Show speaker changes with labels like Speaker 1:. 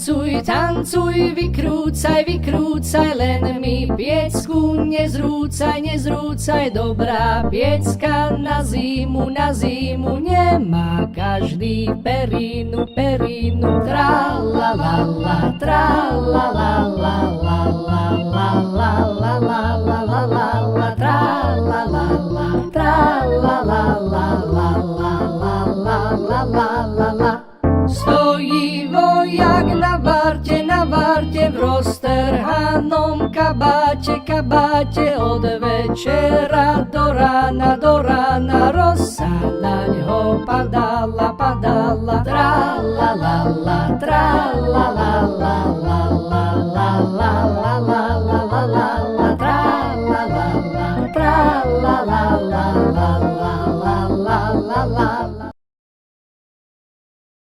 Speaker 1: Tancuj, tancuj, vykrúcaj, vykrúcaj, len mi piecku nezrúcaj, nezrúcaj. Dobrá piecka na zimu nemá každý perínu, perínu. Tra la la la, tra la la la la la la la la la la la la la, tra la la la, tra la la la la la la la la la la la. Stojí vojak na varte v roztrhanom kabáte, kabáte. Od večera do rána rosa naňho padala, padala. Tra la la la, tra la la la la la la la la la la la la, tra la la la, tra la la la.